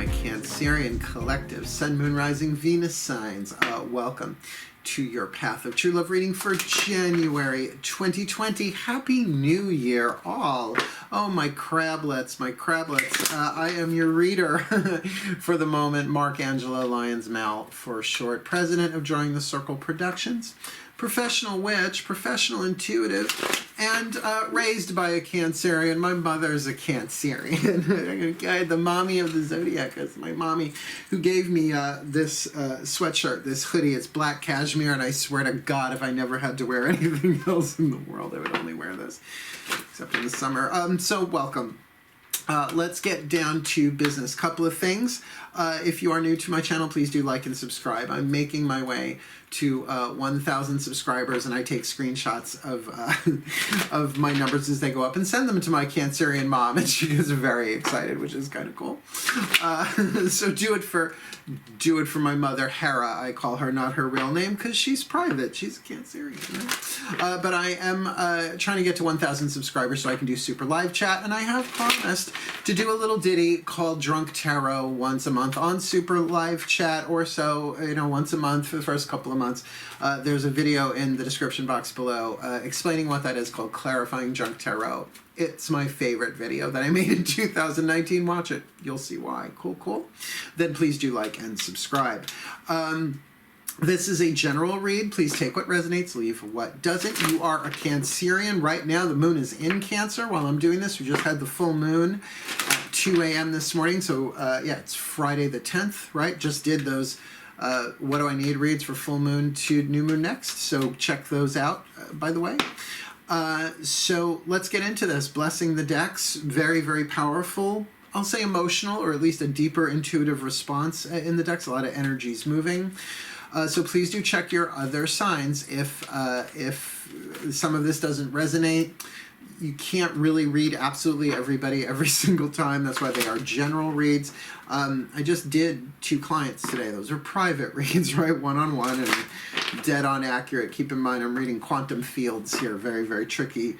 my Cancerian collective, Sun, Moon, Rising, Venus signs. Welcome to your Path of True Love reading for January 2020. Happy New Year, all. Oh, my crablets, my crablets. I am your reader for the moment, Mark Angela Lyons Mal for short, president of Drawing the Circle Productions, professional witch, professional intuitive, and raised by a Cancerian. My mother's a Cancerian. The mommy of the zodiac is my mommy, who gave me this sweatshirt, this hoodie. It's black cashmere, and I swear to God, if I never had to wear anything else in the world, I would only wear this, except in the summer. So welcome. Let's get down to business. Couple of things. If you are new to my channel, please do like and subscribe. I'm making my way to 1,000 subscribers, and I take screenshots of my numbers as they go up and send them to my Cancerian mom, and she gets very excited, which is kind of cool. So do it for my mother, Hera. I call her not her real name because she's private. She's a Cancerian. Right? But I am trying to get to 1,000 subscribers so I can do super live chat, and I have promised to do a little ditty called Drunk Tarot once a month on super live chat, or so, once a month for the first couple of months. There's a video in the description box below explaining what that is, called Clarifying Drunk Tarot. It's my favorite video that I made in 2019. Watch it. You'll see why. Cool, cool. Then please do like and subscribe. This is a general read. Please take what resonates, leave what doesn't. You are a Cancerian. Right now, the moon is in Cancer while I'm doing this. We just had the full moon at 2 a.m. this morning. So, yeah, it's Friday the 10th, right? Just did those what do I need reads for full moon to new moon next. So check those out, by the way. So let's get into this. Blessing the decks. Very, very powerful. I'll say emotional, or at least a deeper intuitive response in the decks. A lot of energies moving. So please do check your other signs if some of this doesn't resonate. You can't really read absolutely everybody every single time. That's why they are general reads. I just did 2 clients today. Those are private reads, right? One-on-one and dead on accurate. Keep in mind, I'm reading quantum fields here. Very, very tricky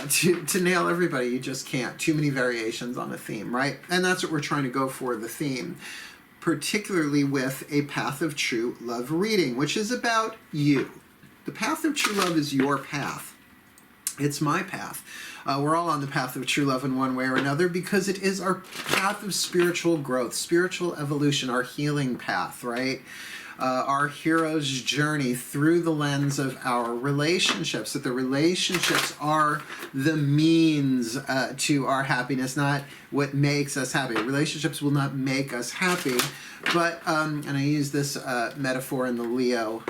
to nail everybody. You just can't. Too many variations on a theme, right? And that's what we're trying to go for, the theme. Particularly with a Path of True Love reading, which is about you. The Path of True Love is your path. It's my path. We're all on the path of true love in one way or another because it is our path of spiritual growth, spiritual evolution, our healing path, right? Our hero's journey through the lens of our relationships, that the relationships are the means to our happiness, not what makes us happy. Relationships will not make us happy, but, and I use this metaphor in the Leo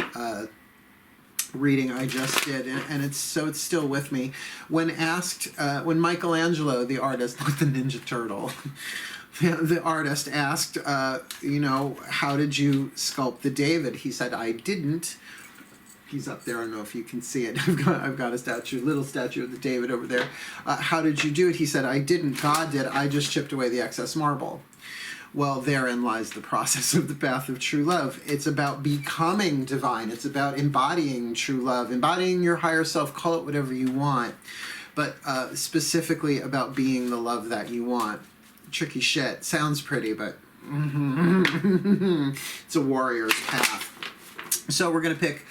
reading I just did, and it's still with me. When asked, when Michelangelo, the artist, not the Ninja Turtle, the artist asked, how did you sculpt the David? He said, I didn't. He's up there. I don't know if you can see it. I've got a little statue of the David over there. How did you do it? He said, I didn't. God did. I just chipped away the excess marble. Well, therein lies the process of the path of true love. It's about becoming divine. It's about embodying true love, embodying your higher self. Call it whatever you want, but specifically about being the love that you want. Tricky shit. Sounds pretty, but it's a warrior's path. So we're going to pick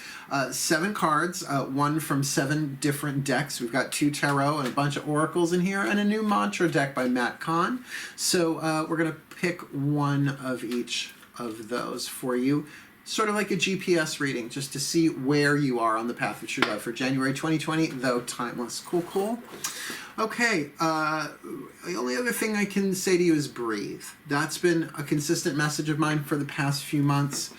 7 cards, one from 7 different decks. We've got 2 tarot and a bunch of oracles in here, and a new mantra deck by Kahn. So we're going to pick one of each of those for you, sort of like a GPS reading, just to see where you are on the path of true love for January 2020, though timeless. Cool, cool. Okay, the only other thing I can say to you is breathe. That's been a consistent message of mine for the past few months.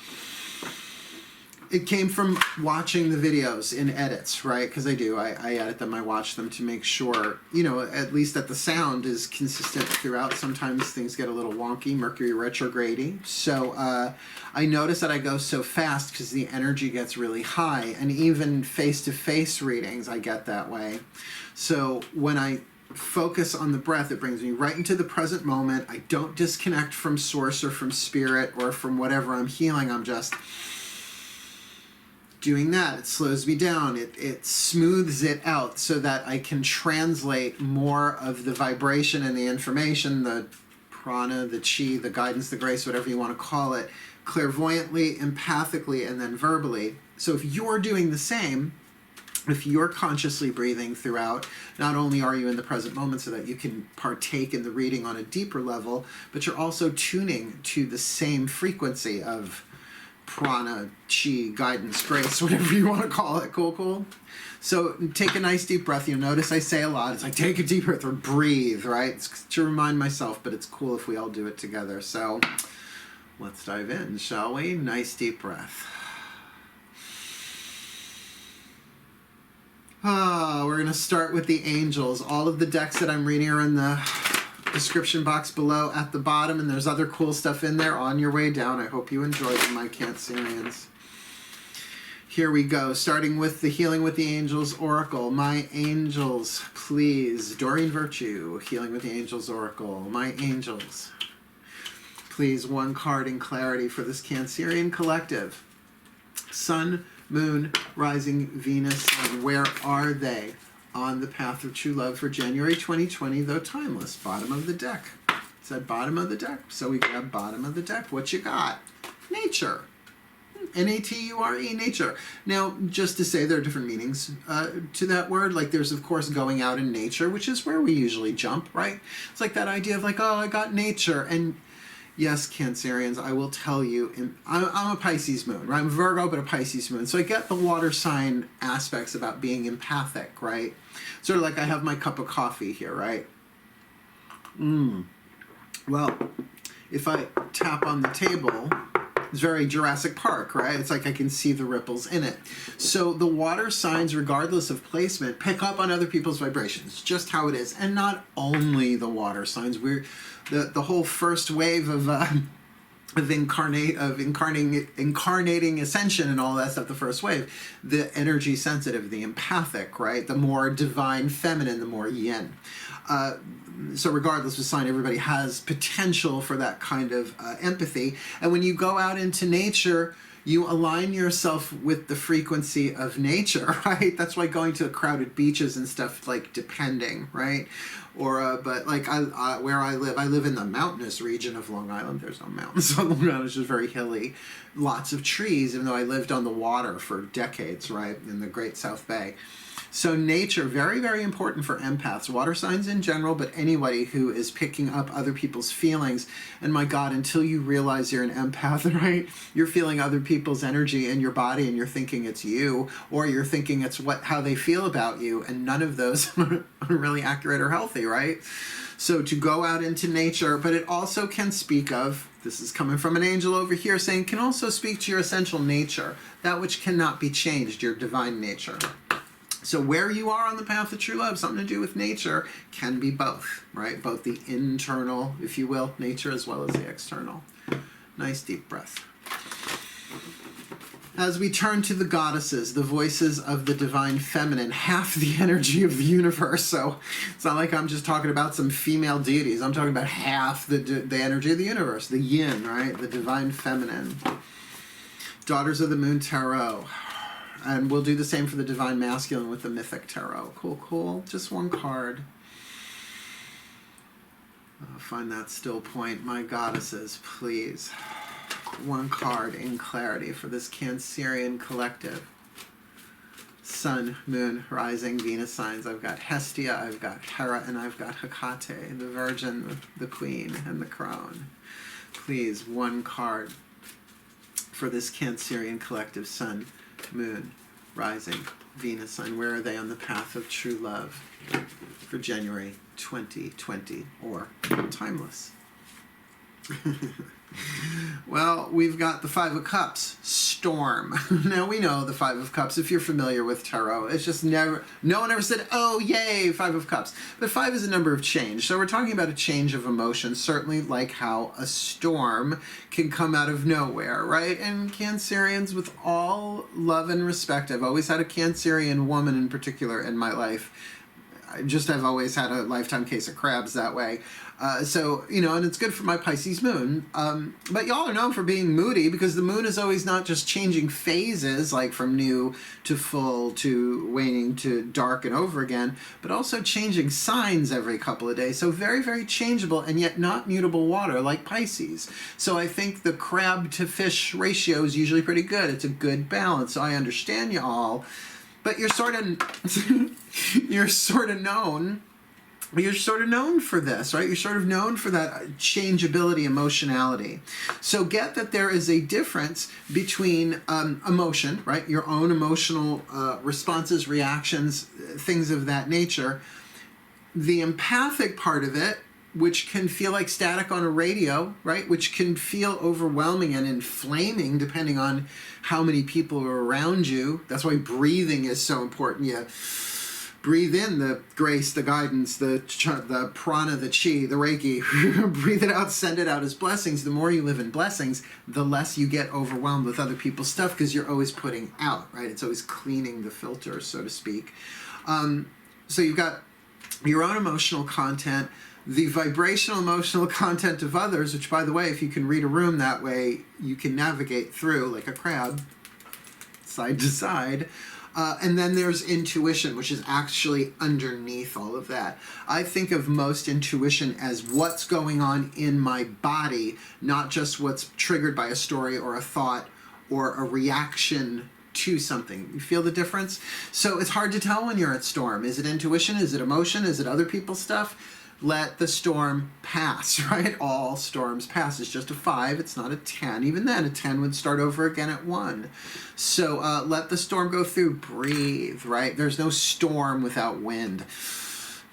It came from watching the videos in edits, right? Because I do. I edit them. I watch them to make sure, at least that the sound is consistent throughout. Sometimes things get a little wonky, Mercury retrograde-y. So I notice that I go so fast because the energy gets really high. And even face-to-face readings, I get that way. So when I focus on the breath, it brings me right into the present moment. I don't disconnect from source or from spirit or from whatever I'm healing. I'm just doing that. It slows me down. It smooths it out so that I can translate more of the vibration and the information, the prana, the chi, the guidance, the grace, whatever you want to call it, clairvoyantly, empathically, and then verbally. So if you're doing the same, if you're consciously breathing throughout, not only are you in the present moment so that you can partake in the reading on a deeper level, but you're also tuning to the same frequency of prana, chi, guidance, grace, whatever you want to call it. Cool? So take a nice deep breath. You'll notice I say a lot. It's like, take a deep breath or breathe, right? It's to remind myself, but it's cool if we all do it together. So let's dive in, shall we? Nice deep breath. We're going to start with the angels. All of the decks that I'm reading are in the description box below at the bottom, and there's other cool stuff in there on your way down. I hope you enjoyed them, my Cancerians. Here we go, starting with the Healing with the Angels Oracle. My angels, please. Doreen Virtue, Healing with the Angels Oracle. My angels, please, one card in clarity for this Cancerian collective. Sun, Moon, Rising, Venus, and where are they on the path of true love for January 2020, though timeless? Bottom of the deck. It said bottom of the deck, so we grab bottom of the deck. What you got? Nature. N-A-T-U-R-E, nature. Now, just to say, there are different meanings to that word. Like, there's, of course, going out in nature, which is where we usually jump, right? It's like that idea of like, oh, I got nature. And yes, Cancerians, I will tell you, I'm a Pisces moon, right? I'm Virgo, but a Pisces moon. So I get the water sign aspects about being empathic, right? Sort of like I have my cup of coffee here, right? Well, if I tap on the table, it's very Jurassic Park, right? It's like I can see the ripples in it. So the water signs, regardless of placement, pick up on other people's vibrations, just how it is. And not only the water signs, we're the whole first wave of incarnating ascension and all that stuff, the first wave, the energy sensitive, the empathic, right? The more divine feminine, the more yin. So regardless of sign, everybody has potential for that kind of empathy. And when you go out into nature, you align yourself with the frequency of nature, right? That's why going to crowded beaches and stuff, like, depending, right? Or, but like where I live in the mountainous region of Long Island. There's no mountains on Long Island. It's just very hilly. Lots of trees, even though I lived on the water for decades, right? In the Great South Bay. So nature, very, very important for empaths, water signs in general, but anybody who is picking up other people's feelings. And my God, until you realize you're an empath, right? You're feeling other people's energy in your body and you're thinking it's you, or you're thinking it's how they feel about you, and none of those are really accurate or healthy, right? So to go out into nature, but it also can speak of, this is coming from an angel over here, saying can also speak to your essential nature, that which cannot be changed, your divine nature. So where you are on the path of true love, something to do with nature, can be both, right? Both the internal, if you will, nature, as well as the external. Nice deep breath. As we turn to the goddesses, the voices of the divine feminine, half the energy of the universe. So it's not like I'm just talking about some female deities. I'm talking about half the energy of the universe, the yin, right? The divine feminine. Daughters of the Moon Tarot. And we'll do the same for the Divine Masculine with the Mythic Tarot. Cool. Just one card. Find that still point. My goddesses, please. One card in clarity for this Cancerian collective. Sun, Moon, Rising, Venus signs. I've got Hestia, I've got Hera, and I've got Hecate, the Virgin, the Queen, and the Crown. Please, one card for this Cancerian collective. Sun, Moon, Rising, Venus sign. Where are they on the path of true love for January 2020 or timeless? Well, we've got the Five of Cups, Storm. Now we know the Five of Cups, if you're familiar with tarot, it's just no one ever said, oh yay, Five of Cups. But 5 is a number of change. So we're talking about a change of emotion, certainly like how a storm can come out of nowhere, right? And Cancerians, with all love and respect, I've always had a Cancerian woman in particular in my life. I've always had a lifetime case of crabs that way. So, you know, and it's good for my Pisces moon. But y'all are known for being moody because the moon is always not just changing phases, like from new to full to waning to dark and over again, but also changing signs every couple of days. So very, very changeable and yet not mutable water like Pisces. So I think the crab to fish ratio is usually pretty good. It's a good balance. So I understand you all, but you're sort of known for this, right? You're sort of known for that changeability, emotionality. So get that there is a difference between emotion, right? Your own emotional responses, reactions, things of that nature. The empathic part of it, which can feel like static on a radio, right? Which can feel overwhelming and inflaming depending on how many people are around you. That's why breathing is so important. You breathe in the grace, the guidance, the prana, the chi, the reiki. Breathe it out, send it out as blessings. The more you live in blessings, the less you get overwhelmed with other people's stuff because you're always putting out, right? It's always cleaning the filter, so to speak. So you've got your own emotional content, the vibrational emotional content of others, which, by the way, if you can read a room that way, you can navigate through like a crab, side to side. And then there's intuition, which is actually underneath all of that. I think of most intuition as what's going on in my body, not just what's triggered by a story or a thought or a reaction to something. You feel the difference? So it's hard to tell when you're at storm. Is it intuition? Is it emotion? Is it other people's stuff? Let the storm pass, right? All storms pass. It's just a 5. It's not a 10. Even then, a 10 would start over again at 1. So let the storm go through. Breathe, right? There's no storm without wind.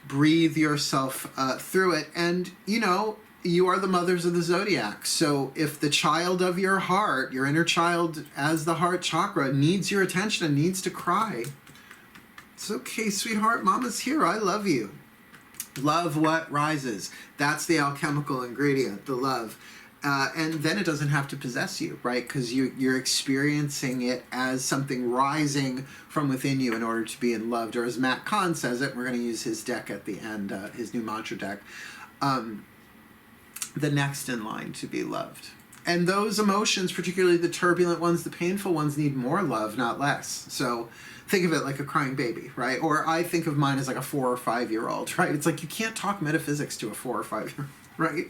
Breathe yourself through it. And, you know, you are the mothers of the zodiac. So if the child of your heart, your inner child as the heart chakra, needs your attention and needs to cry, it's okay, sweetheart. Mama's here. I love you. Love what rises. That's the alchemical ingredient, the love. And then it doesn't have to possess you, right? Because you're experiencing it as something rising from within you in order to be in loved. Or as Matt Kahn says it, we're going to use his deck at the end, his new mantra deck, the next in line to be loved. And those emotions, particularly the turbulent ones, the painful ones, need more love, not less. So think of it like a crying baby, right? Or I think of mine as like a 4 or 5 year old, right? It's like you can't talk metaphysics to a 4 or 5 year old, right?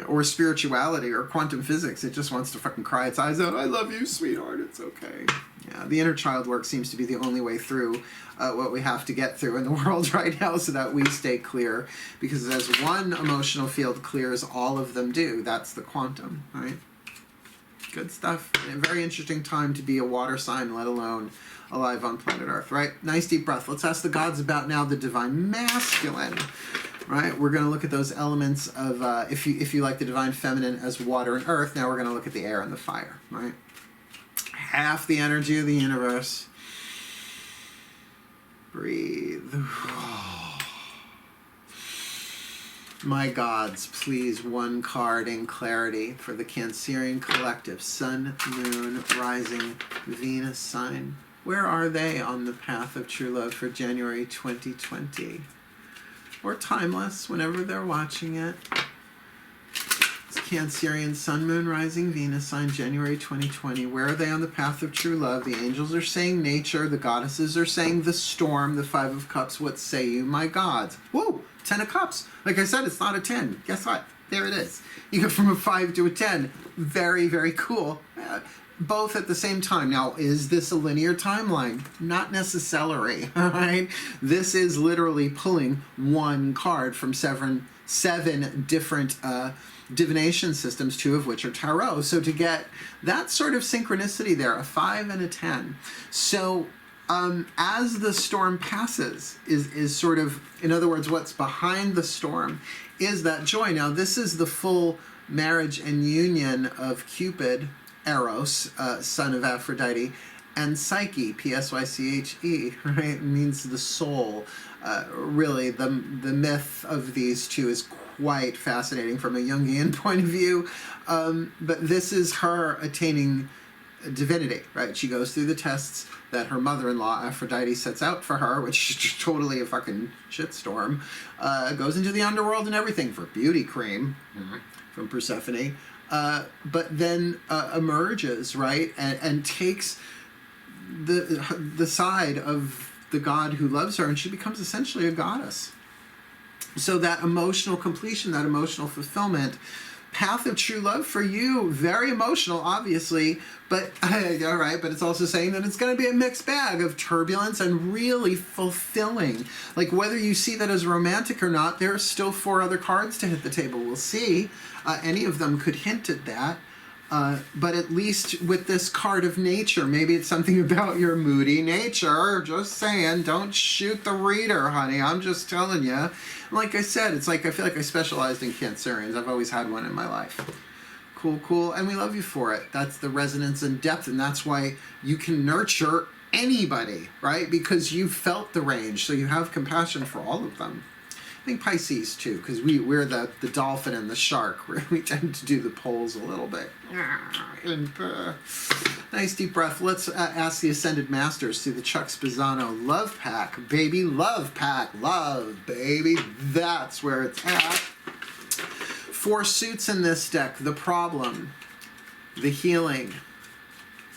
Or spirituality or quantum physics. It just wants to fucking cry its eyes out. I love you, sweetheart. It's okay. Yeah, the inner child work seems to be the only way through what we have to get through in the world right now so that we stay clear. Because as one emotional field clears, all of them do. That's the quantum, right? Good stuff. A very interesting time to be a water sign, let alone alive on planet Earth, right? Nice deep breath. Let's ask the gods about now the divine masculine, right? We're going to look at those elements of, if you like the divine feminine as water and earth, now we're going to look at the air and the fire, right? Half the energy of the universe. Breathe. My gods, please, one card in clarity for the Cancerian collective. Sun, Moon, Rising, Venus sign. Where are they on the path of true love for January 2020? Or timeless, whenever they're watching it. It's Cancerian Sun, Moon, Rising, Venus sign, January 2020. Where are they on the path of true love? The angels are saying nature. The goddesses are saying the storm. The 5 of Cups, what say you, my gods? Whoa! 10 of Cups. Like I said, it's not a 10. Guess what? There it is. You go from a 5 to a 10. Very, very cool. Both at the same time. Now, is this a linear timeline? Not necessarily, all right? This is literally pulling one card from seven different divination systems, 2 of which are tarot. So to get that sort of synchronicity there, a 5 and a 10. So as the storm passes is sort of, in other words, what's behind the storm is that joy. Now, this is the full marriage and union of Cupid, Eros, son of Aphrodite, and Psyche, Psyche, right? It means the soul. Really, the myth of these two is quite fascinating from a Jungian point of view. But this is her attaining divinity, right? She goes through the tests that her mother-in-law Aphrodite sets out for her, which is just totally a fucking shitstorm. Goes into the underworld and everything for beauty cream from Persephone, but then emerges, right, and takes the side of the god who loves her, and she becomes essentially a goddess. So that emotional completion, that emotional fulfillment, path of true love for you, very emotional, obviously, but all right, but it's also saying that it's going to be a mixed bag of turbulence and really fulfilling. Like, whether you see that as romantic or not, there are still 4 other cards to hit the table. We'll see. Any of them could hint at that. But at least with this card of nature, maybe it's something about your moody nature. Just saying, don't shoot the reader, honey. I'm just telling you. Like I said, it's like I feel like I specialized in Cancerians. I've always had one in my life. Cool, cool. And we love you for it. That's the resonance and depth, and that's why you can nurture anybody, right? Because you've felt the range, so you have compassion for all of them. I think Pisces too, because we're the dolphin and the shark. We tend to do the poles a little bit. Nice deep breath. Let's ask the Ascended Masters through the Chuck Spezzano Love Pack. Baby, Love Pack. Love, baby. That's where it's at. 4 suits in this deck. The problem, the healing,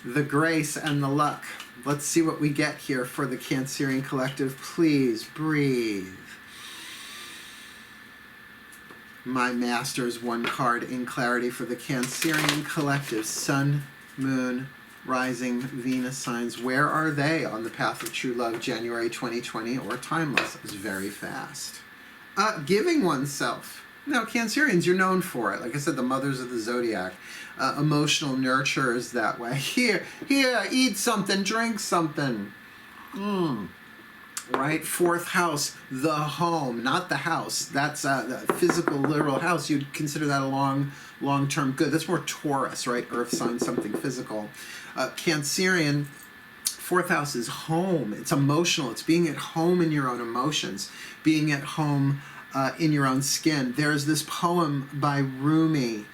the grace, and the luck. Let's see what we get here for the Cancerian Collective. Please breathe. My Masters, 1 card in clarity for the Cancerian Collective. Sun, Moon, Rising, Venus signs. Where are they on the path of true love, January 2020, or timeless? It's very fast. Giving oneself. Now, Cancerians, you're known for it. Like I said, the mothers of the zodiac. Emotional nurturers that way. Here, eat something, drink something. Right? 4th house, the home, not the house. That's the physical, literal house. You'd consider that a long-term good. That's more Taurus, right? Earth sign, something physical. Cancerian, 4th house is home. It's emotional. It's being at home in your own emotions, being at home in your own skin. There's this poem by Rumi,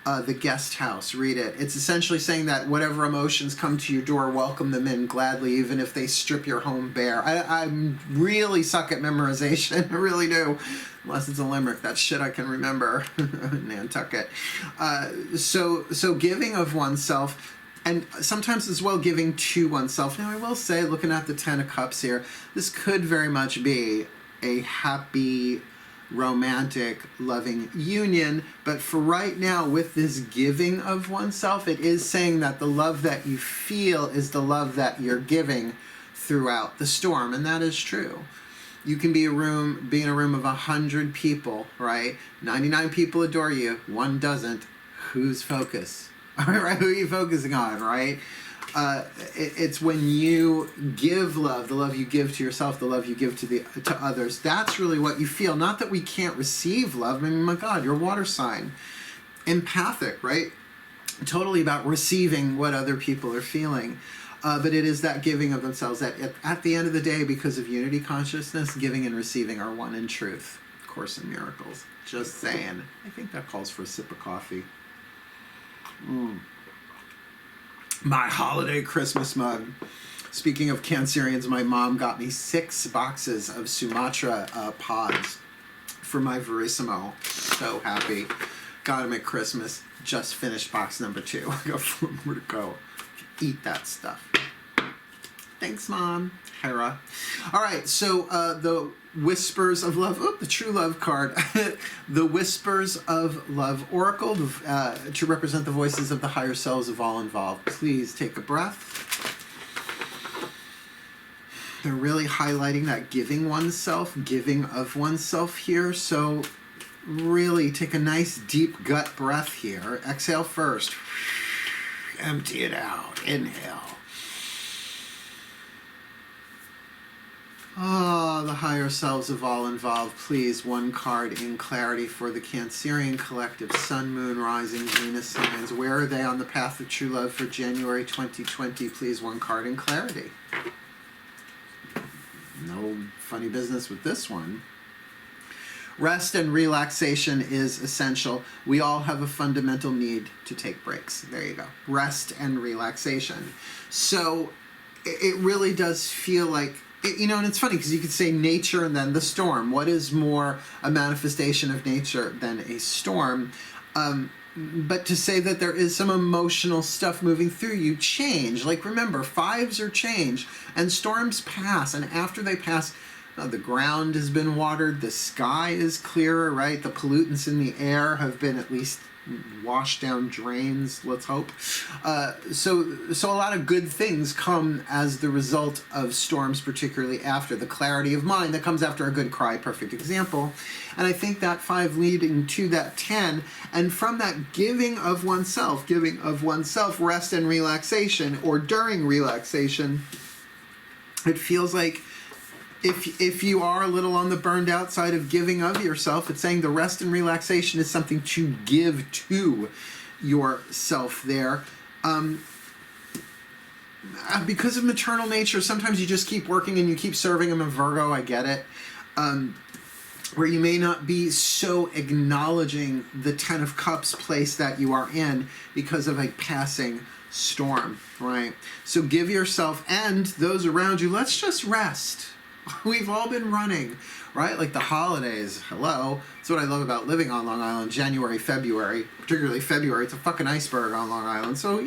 The Guest House. Read it. It's essentially saying that whatever emotions come to your door, welcome them in gladly, even if they strip your home bare. I really suck at memorization. I really do. Unless it's a limerick. That shit I can remember. Nantucket. So giving of oneself, and sometimes as well giving to oneself. Now I will say, looking at the 10 of Cups here, this could very much be a happy, romantic, loving union, but for right now, with this giving of oneself, it is saying that the love that you feel is the love that you're giving throughout the storm, and that is true. You can be in a room of 100 people, right? 99 people adore you, 1 doesn't. Who's focused? All right, who are you focusing on, right? It's when you give love, the love you give to yourself, the love you give to others. That's really what you feel. Not that we can't receive love. I mean, my God, you're a water sign. Empathic, right? Totally about receiving what other people are feeling. But it is that giving of themselves that at the end of the day, because of unity consciousness, giving and receiving are one in truth. Course in Miracles. Just saying. I think that calls for a sip of coffee. My holiday Christmas mug. Speaking of Cancerians, my mom got me 6 boxes of Sumatra pods for my Verissimo. So happy. Got them at Christmas. Just finished box number 2. I got 4 more to go. Eat that stuff. Thanks, Mom. Hera. All right, so the Whispers of Love. Oh, the True Love card. The Whispers of Love Oracle to represent the voices of the higher selves of all involved. Please take a breath. They're really highlighting that giving of oneself here. So really take a nice deep gut breath here. Exhale first. Empty it out. Inhale. Oh, the higher selves of all involved. Please, 1 card in clarity for the Cancerian Collective. Sun, Moon, Rising, Venus signs. Where are they on the path of true love for January 2020? Please, 1 card in clarity. No funny business with this one. Rest and relaxation is essential. We all have a fundamental need to take breaks. There you go. Rest and relaxation. So it really does feel like, and it's funny because you could say nature and then the storm. What is more a manifestation of nature than a storm? But to say that there is some emotional stuff moving through you, change. Like, remember, fives are change, and storms pass, and after they pass, the ground has been watered, the sky is clearer, right? The pollutants in the air have been at least washed down drains, let's hope. So a lot of good things come as the result of storms, particularly after. The clarity of mind that comes after a good cry, perfect example. And I think that 5 leading to that 10, and from that giving of oneself, rest and relaxation, or during relaxation, it feels like if you are a little on the burned out side of giving of yourself, it's saying the rest and relaxation is something to give to yourself there. Because of maternal nature, sometimes you just keep working and you keep serving. I'm a Virgo, I get it. Where you may not be so acknowledging the 10 of Cups place that you are in because of a passing storm, right? So give yourself and those around you, let's just rest. We've all been running, right? Like the holidays. Hello. That's what I love about living on Long Island. January, February, particularly February. It's a fucking iceberg on Long Island. So,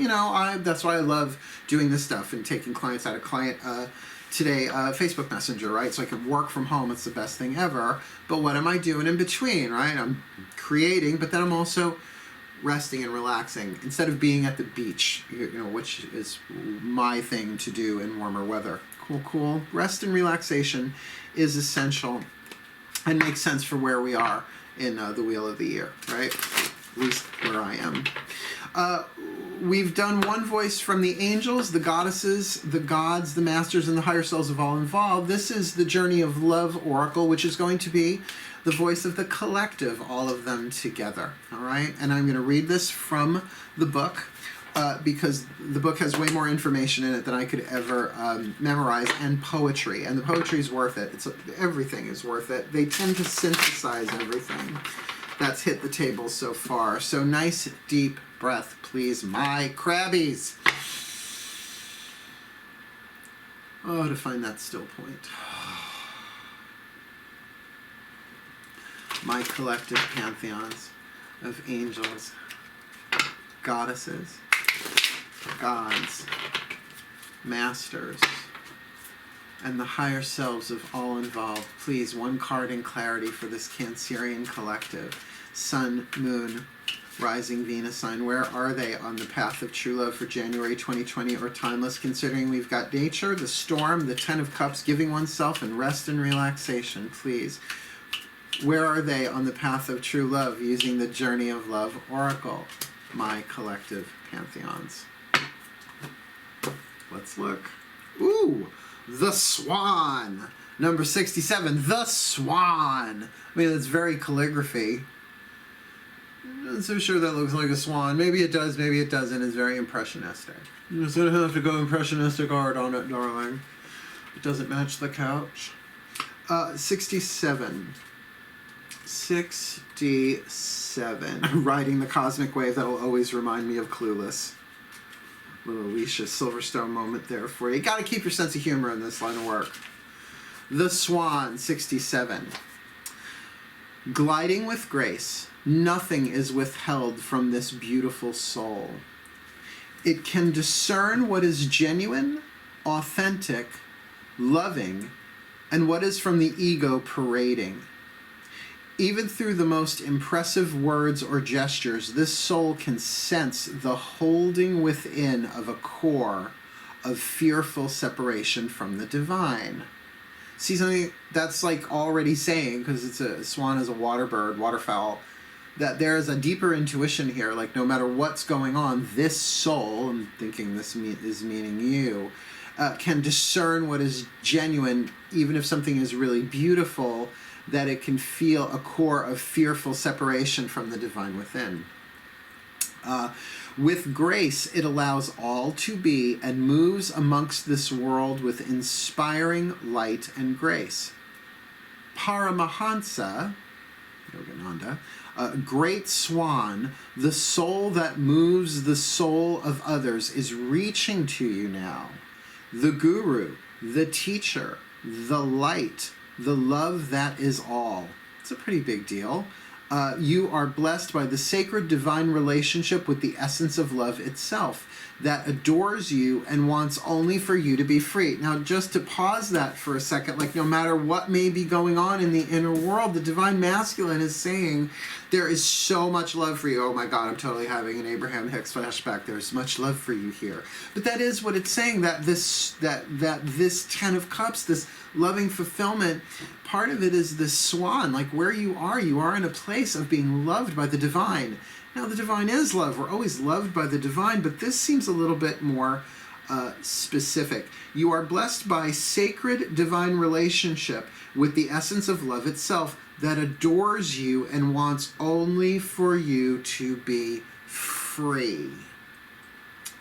that's why I love doing this stuff and taking clients out of Facebook Messenger, right? So I can work from home. It's the best thing ever. But what am I doing in between, right? I'm creating, but then I'm also resting and relaxing instead of being at the beach, which is my thing to do in warmer weather. Cool. Rest and relaxation is essential and makes sense for where we are in the Wheel of the Year, right? At least where I am. We've done one voice from the angels, the goddesses, the gods, the masters, and the higher selves of all involved. This is the Journey of Love Oracle, which is going to be the voice of the collective, all of them together, all right? And I'm going to read this from the book. Because the book has way more information in it than I could ever memorize, and poetry. And the poetry is worth it. Everything is worth it. They tend to synthesize everything that's hit the table so far. So nice, deep breath, please, my crabbies. Oh, to find that still point. My collective pantheons of angels, goddesses, gods, masters, and the higher selves of all involved. Please, one card in clarity for this Cancerian collective. Sun, Moon, Rising Venus sign. Where are they on the path of true love for January 2020 or timeless, considering we've got nature, the storm, the 10 of Cups, giving oneself, and rest and relaxation. Please, where are they on the path of true love using the Journey of Love Oracle? My collective pantheons. Let's look. Ooh, the Swan. Number 67, the Swan. I mean, it's very calligraphy. I'm not so sure that looks like a swan. Maybe it does, maybe it doesn't. It's very impressionistic. You just don't have to go impressionistic art on it, darling. It doesn't match the couch. 67. 67. Riding the cosmic wave that'll always remind me of Clueless. Little Alicia Silverstone moment there for you. Got to keep your sense of humor in this line of work. The Swan, 67. Gliding with grace, nothing is withheld from this beautiful soul. It can discern what is genuine, authentic, loving, and what is from the ego parading. Even through the most impressive words or gestures, this soul can sense the holding within of a core of fearful separation from the divine. See, something that's like already saying, because it's a swan is a water bird, waterfowl, that there is a deeper intuition here, like no matter what's going on, this soul, I'm thinking this is meaning you, can discern what is genuine, even if something is really beautiful, that it can feel a core of fearful separation from the divine within. With grace, it allows all to be and moves amongst this world with inspiring light and grace. Paramahansa, Rhonda. Great Swan, the soul that moves the soul of others, is reaching to you now. The Guru, the teacher, the light, the love that is all. It's a pretty big deal. You are blessed by the sacred divine relationship with the essence of love itself that adores you and wants only for you to be free. Now, just to pause that for a second, like no matter what may be going on in the inner world, the divine masculine is saying there is so much love for you. Oh my God, I'm totally having an Abraham Hicks flashback. There's much love for you here. But that is what it's saying, that this 10 of Cups, this loving fulfillment, part of it is the swan, like where you are in a place of being loved by the divine. Now, the divine is love. We're always loved by the divine, but this seems a little bit more specific. You are blessed by sacred divine relationship with the essence of love itself that adores you and wants only for you to be free.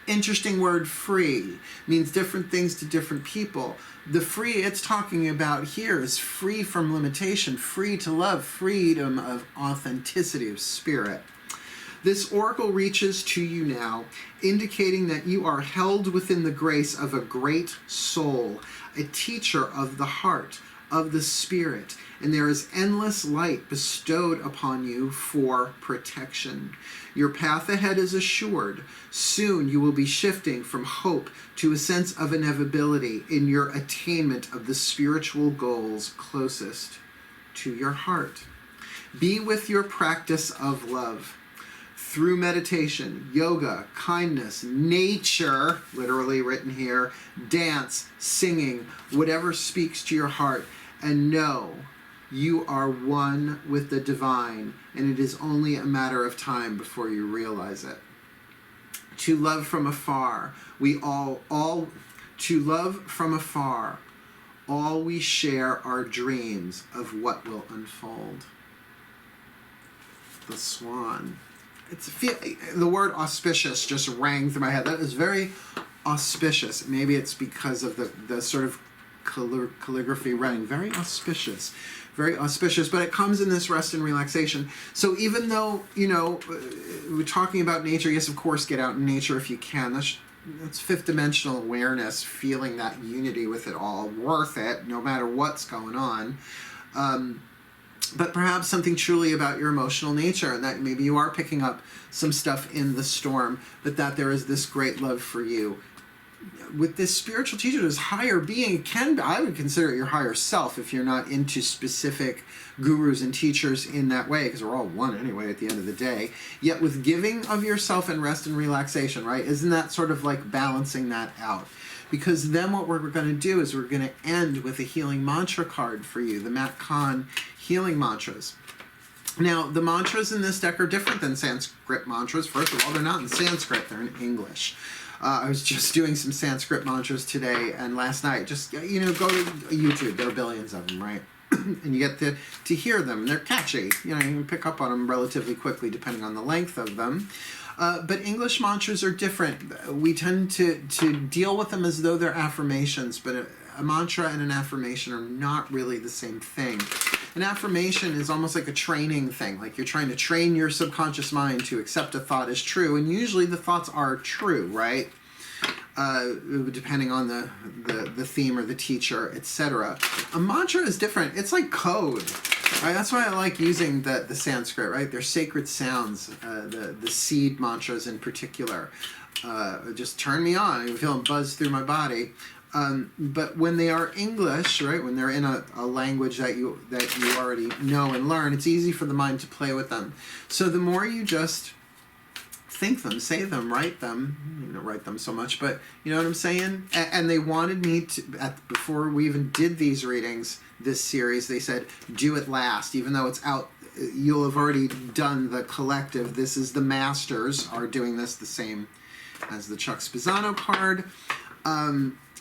Interesting word, free, means different things to different people. The free it's talking about here is free from limitation, free to love, freedom of authenticity of spirit. This oracle reaches to you now, indicating that you are held within the grace of a great soul, a teacher of the heart, of the spirit, and there is endless light bestowed upon you for protection. Your path ahead is assured. Soon you will be shifting from hope to a sense of inevitability in your attainment of the spiritual goals closest to your heart. Be with your practice of love. Through meditation, yoga, kindness, nature, literally written here, dance, singing, whatever speaks to your heart, and know you are one with the divine, and it is only a matter of time before you realize it. To love from afar, to love from afar, all we share are dreams of what will unfold. The swan. The word auspicious just rang through my head. That is very auspicious. Maybe it's because of the sort of calligraphy writing. Very auspicious. Very auspicious. But it comes in this rest and relaxation. So even though, we're talking about nature, yes, of course, get out in nature if you can. That's fifth dimensional awareness, feeling that unity with it all. Worth it, no matter what's going on. But perhaps something truly about your emotional nature, and that maybe you are picking up some stuff in the storm, but that there is this great love for you. With this spiritual teacher, this higher being, I would consider it your higher self if you're not into specific gurus and teachers in that way, because we're all one anyway at the end of the day. Yet with giving of yourself and rest and relaxation, right? Isn't that sort of like balancing that out? Because then what we're going to do is we're going to end with a healing mantra card for you, the Kahn healing mantras. Now, the mantras in this deck are different than Sanskrit mantras. First of all, they're not in Sanskrit, they're in English. I was just doing some Sanskrit mantras today and last night. Just, go to YouTube. There are billions of them, right? And you get to hear them. They're catchy. You can pick up on them relatively quickly depending on the length of them. But English mantras are different. We tend to deal with them as though they're affirmations, but a mantra and an affirmation are not really the same thing. An affirmation is almost like a training thing, like you're trying to train your subconscious mind to accept a thought as true, and usually the thoughts are true, right? Depending on the theme or the teacher, etc. A mantra is different. It's like code. Right, that's why I like using the Sanskrit, right? They're sacred sounds, the seed mantras in particular. Just turn me on. I can feel them buzz through my body. But when they are English, right, when they're in a language that you already know and learn, it's easy for the mind to play with them. So the more you just think them, say them, write them, don't write them so much, but you know what I'm saying? And they wanted me to, before we even did these readings, this series, they said, do it last, even though it's out, you'll have already done the collective. This is the masters are doing this the same as the Chuck Spezzano card.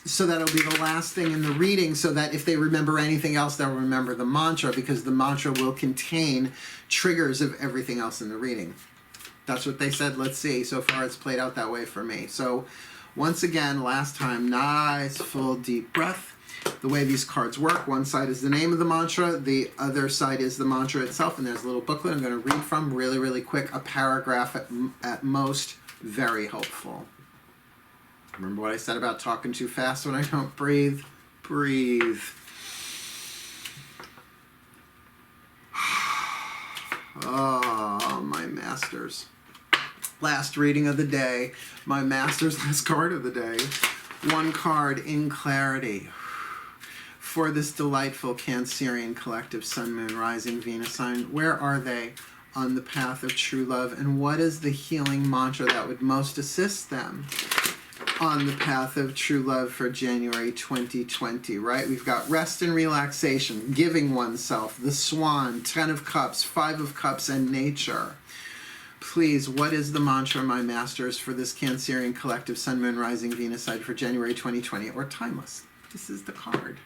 So that'll be the last thing in the reading, so that if they remember anything else, they'll remember the mantra, because the mantra will contain triggers of everything else in the reading. That's what they said. Let's see. So far, it's played out that way for me. So once again, last time, nice, full, deep breath. The way these cards work, one side is the name of the mantra, the other side is the mantra itself, and there's a little booklet I'm going to read from really, really quick, a paragraph at most, very helpful. Remember what I said about talking too fast when I don't breathe? Breathe. Oh, my masters. Last reading of the day, my masters, last card of the day. One card in clarity. For this delightful Cancerian collective Sun, Moon, Rising, Venus sign, where are they on the path of true love? And what is the healing mantra that would most assist them on the path of true love for January 2020, right? We've got rest and relaxation, giving oneself, the Swan, 10 of Cups, 5 of Cups, and nature. Please, what is the mantra, my masters, for this Cancerian collective Sun, Moon, Rising, Venus side for January 2020, or timeless? This is the card.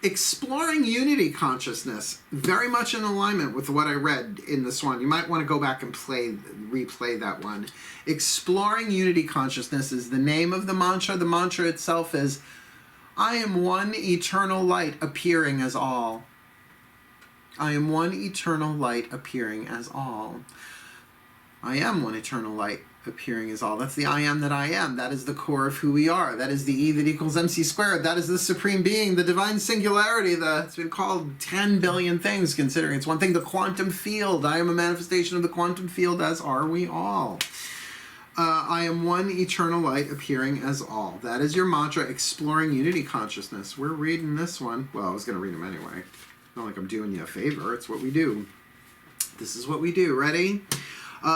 Exploring unity consciousness, very much in alignment with what I read in the Swan. You might want to go back and replay that one. Exploring unity consciousness is the name of the mantra. The mantra itself is, I am one eternal light appearing as all. I am one eternal light appearing as all. I am one eternal light appearing as all. That's the I am that I am. That is the core of who we are. That is the E that equals MC squared. That is the supreme being, the divine singularity. It's been called 10 billion things, considering it's one thing. The quantum field. I am a manifestation of the quantum field, as are we all. I am one eternal light appearing as all. That is your mantra, exploring unity consciousness. We're reading this one. Well, I was going to read them anyway. Not like I'm doing you a favor. It's what we do. This is what we do. Ready?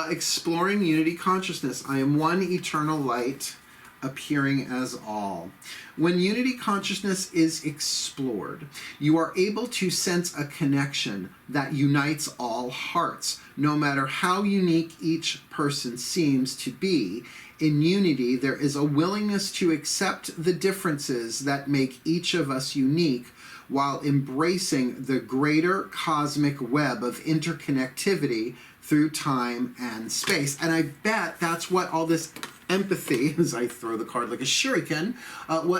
Exploring unity consciousness. I am one eternal light appearing as all. When unity consciousness is explored, you are able to sense a connection that unites all hearts. No matter how unique each person seems to be, in unity there is a willingness to accept the differences that make each of us unique, while embracing the greater cosmic web of interconnectivity through time and space. And I bet that's what all this empathy, as I throw the card like a shuriken,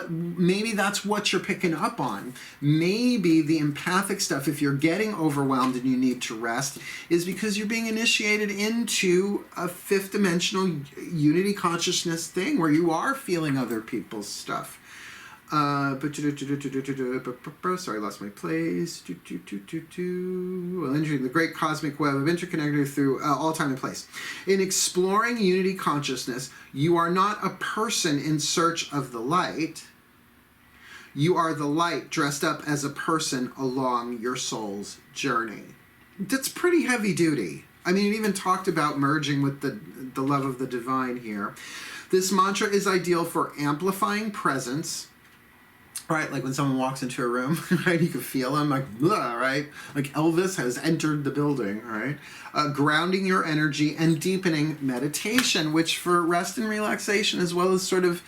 maybe that's what you're picking up on. Maybe the empathic stuff, if you're getting overwhelmed and you need to rest, is because you're being initiated into a fifth dimensional unity consciousness thing where you are feeling other people's stuff. Sorry, I lost my place. Well, entering the great cosmic web of interconnected through all time and place. In exploring unity consciousness, you are not a person in search of the light. You are the light dressed up as a person along your soul's journey. That's pretty heavy duty. I mean, it even talked about merging with the love of the divine here. This mantra is ideal for amplifying presence. Right, like when someone walks into a room, right, you can feel them, like, blah, right? Like Elvis has entered the building, right? Grounding your energy and deepening meditation, which for rest and relaxation, as well as sort of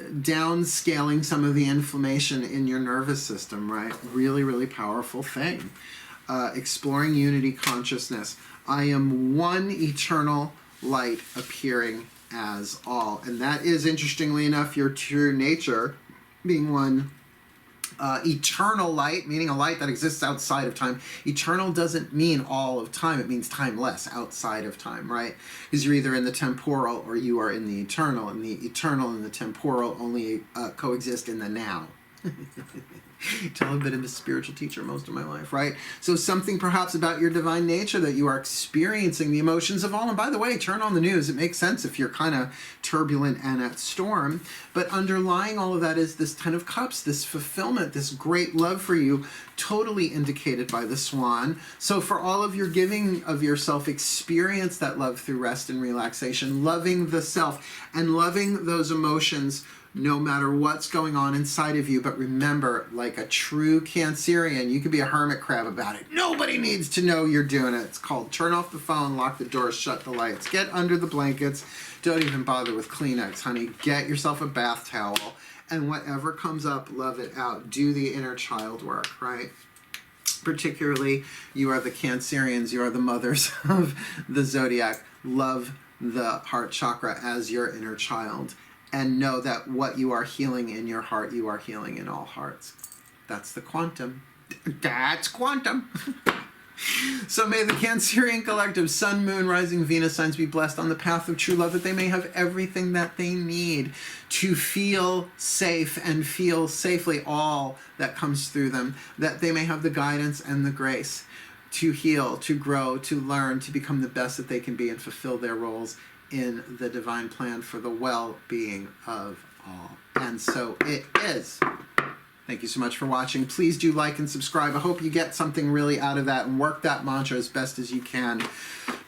downscaling some of the inflammation in your nervous system, right? Really, really powerful thing. Exploring unity consciousness. I am one eternal light appearing as all. And that is, interestingly enough, your true nature, being one eternal light, meaning a light that exists outside of time. Eternal doesn't mean all of time. It means timeless, outside of time, right? Because you're either in the temporal or you are in the eternal, and the eternal and the temporal only coexist in the now. Tell a bit of a spiritual teacher most of my life, right? So something perhaps about your divine nature that you are experiencing the emotions of all. And by the way, turn on the news. It makes sense if you're kind of turbulent and at storm. But underlying all of that is this 10 of Cups, this fulfillment, this great love for you, totally indicated by the Swan. So for all of your giving of yourself, experience that love through rest and relaxation, loving the self and loving those emotions no matter what's going on inside of you. But remember, like a true Cancerian, you can be a hermit crab about it. Nobody needs to know you're doing it. It's called turn off the phone, lock the doors, shut the lights, get under the blankets. Don't even bother with Kleenex, honey. Get yourself a bath towel, and whatever comes up, love it out. Do the inner child work, right? Particularly, you are the Cancerians, you are the mothers of the zodiac. Love the heart chakra as your inner child. and know that what you are healing in your heart, you are healing in all hearts. That's the quantum. That's quantum. So may the Cancerian collective, Sun, Moon, Rising, Venus signs be blessed on the path of true love, that they may have everything that they need to feel safe and feel safely all that comes through them, that they may have the guidance and the grace to heal, to grow, to learn, to become the best that they can be and fulfill their roles in the divine plan for the well-being of all. And so it is. Thank you so much for watching. Please do like and subscribe. I hope you get something really out of that and work that mantra as best as you can.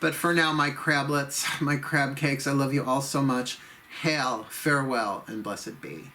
But for now, my crablets, my crab cakes, I love you all so much. Hail, farewell, and blessed be.